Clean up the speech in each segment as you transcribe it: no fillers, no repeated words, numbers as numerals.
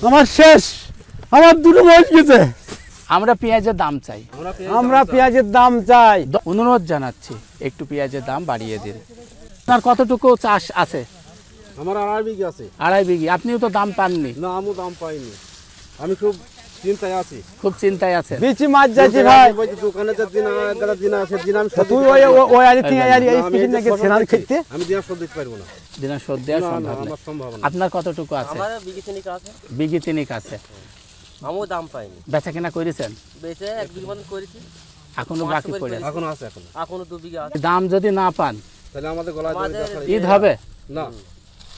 আমার শেষ, আমার দুটো মাস গেছে। আমরা পেঁয়াজের দাম চাই, আমরা পেঁয়াজের দাম চাই। অনুরোধ জানাচ্ছি একটু পেঁয়াজের দাম বাড়িয়ে দিন। আপনার কতটুকু চাষ আছে? আমার 2.5 বিঘা আছে। 2.5 বিঘি। আপনিও তো দাম পাননি। না, আমিও দাম পাইনি। আমি খুব চিন্তায় আছি। খুব চিন্তায় আছেন। বিচি মাছ যাচ্ছি ভাই। দোকানে যে দিন আছে দিন আমি তুই ওই আলি তুই আলি এই স্পেশাল নাকি সেনার খেতে আমি দিন শোধ দিতে পারবো না। দিন শোধ দেওয়া সম্ভব না। আপনার কতটুকু আছে? আমার বিঘি তিনিক আছে। বিঘি তিনিক আছে। আমিও দাম পাইনি। বেচা কেনা করেছেন? বেচে 1 বিঘা মতন করেছি। এখনো বাকি পড়ে আছে। এখনো আছে। এখনো 2 বিঘা আছে। দাম যদি না পান তাহলে আমাদের গলায় ঈদ হবে না।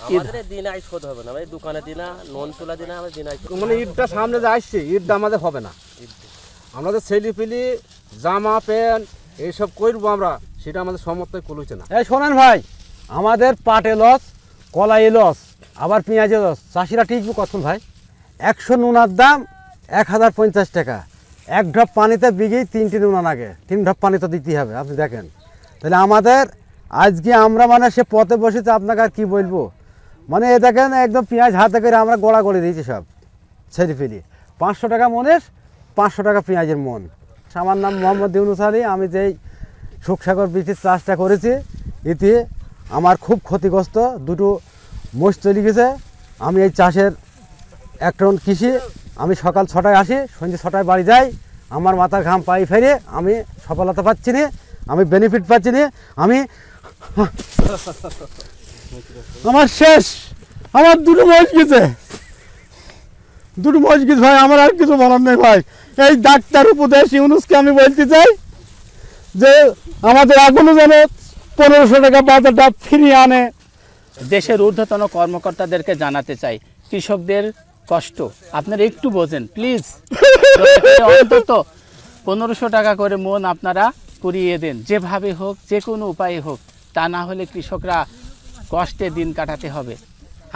আমাদের দিন আই শোধ হবে না ভাই, দোকানে দিনা নন তোলা দিনা আমাদের দিন আই মানে ঈদটা সামনে যে আসছে, ঈদটা আমাদের হবে না। আমাদের ছেলেপিলি জামা প্যান্ট এইসব করবো আমরা, সেটা আমাদের সমর্থয় কলুছে না। এই শোনেন ভাই, আমাদের পাটে লস, কলাই লস, আবার পেঁয়াজে লস। চাষিরা টিকবো কখন ভাই? 100 নুনার দাম 1050 টাকা। 1 ঢপ পানিতে বিঘি 3টি নুনা লাগে। 3 ঢপ পানি তো দিতেই হবে। আপনি দেখেন, তাহলে আমাদের আজকে আমরা মানে সে পথে বসেছে, আপনাকে আর কী বলবো। মানে এ দেখেন একদম পেঁয়াজ হাতে করে আমরা গোড়া করে দিয়েছি সব ছেড়ে ফেলি। 500 টাকা মনের, 500 টাকা পেঁয়াজের মন। আমার নাম মোহাম্মদ ইউনুস আলী। আমি যেই সুখসাগর বীজের চাষটা করেছি, এতে আমার খুব ক্ষতিগ্রস্ত। দুটো মোষ চলে গেছে। আমি এই চাষের 1 টন কৃষি। আমি সকাল 6টায় আসি, সন্ধ্যে 6টায় বাড়ি যাই। আমার মাথার ঘাম পাই ফেরে আমি সফলতা পাচ্ছি না, আমি বেনিফিট পাচ্ছি না। আমার শেষ, আমার দুটো মাস গেছে, ভাই। আমার আর কিছু বলার নেই ভাই। এই ডাক্তার উপদেশ ইউনুসকে আমি বলতে চাই যে আমাদের এখনো যেন 1500 টাকা বাজারটা ফিরিয়ে আনে। দেশের ঊর্ধ্বতন কর্মকর্তাদেরকে জানাতে চাই, কৃষকদের কষ্ট আপনারা একটু বোঝেন প্লিজ। অন্তত 1500 টাকা করে মন আপনারা করিয়ে দেন, যেভাবে হোক, যে কোনো উপায়ে হোক। তা না হলে কৃষকরা কষ্টে দিন কাটাতে হবে।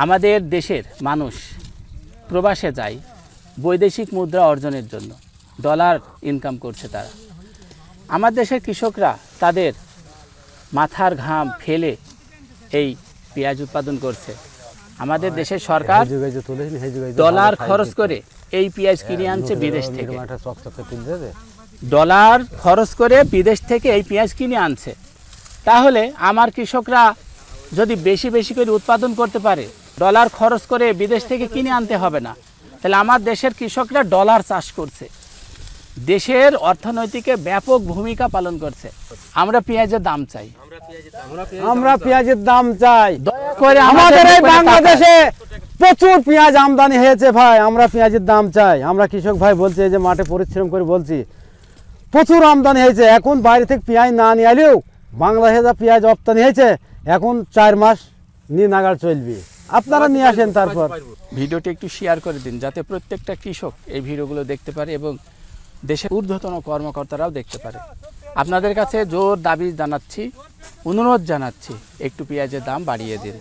আমাদের দেশের মানুষ প্রবাসে যায় বৈদেশিক মুদ্রা অর্জনের জন্য, ডলার ইনকাম করছে তারা। আমার দেশের কৃষকরা তাদের মাথার ঘাম ফেলে এই পেঁয়াজ উৎপাদন করছে। আমাদের দেশের সরকার ডলার খরচ করে এই পেঁয়াজ কিনে আনছে বিদেশ থেকে। ডলার খরচ করে বিদেশ থেকে এই পেঁয়াজ কিনে আনছে। তাহলে আমার কৃষকরা যদি বেশি বেশি করে উৎপাদন করতে পারে, ডলার খরচ করে বিদেশ থেকে কিনে আনতে হবে না। তাহলে আমার দেশের কৃষকরা ডলার চাষ করছে, দেশের অর্থনৈতিকে ব্যাপক ভূমিকা পালন করছে। আমরা পেঁয়াজের দাম চাই, আমরা পেঁয়াজের দাম চাই। দয়া করে আমাদের এই বাংলাদেশে প্রচুর পেঁয়াজ আমদানি হয়েছে ভাই। আমরা পেঁয়াজের দাম চাই। আমরা কৃষক ভাই বলছি, যে মাঠে পরিশ্রম করে বলছি, প্রচুর আমদানি হয়েছে। এখন বাইরে থেকে পেঁয়াজ না নিয়ে এলেও বাংলাদেশে যা পেঁয়াজ রপ্তানি হয়েছে, এখন 4 মাস নিয়ে নাগাদ চলবে। আপনারা নিয়ে আসেন। তারপর ভিডিওটি একটু শেয়ার করে দিন, যাতে প্রত্যেকটা কৃষক এই ভিডিওগুলো দেখতে পারে এবং দেশের ঊর্ধ্বতন কর্মকর্তারাও দেখতে পারে। আপনাদের কাছে জোর দাবি জানাচ্ছি, অনুরোধ জানাচ্ছি, একটু পেঁয়াজের দাম বাড়িয়ে দিন।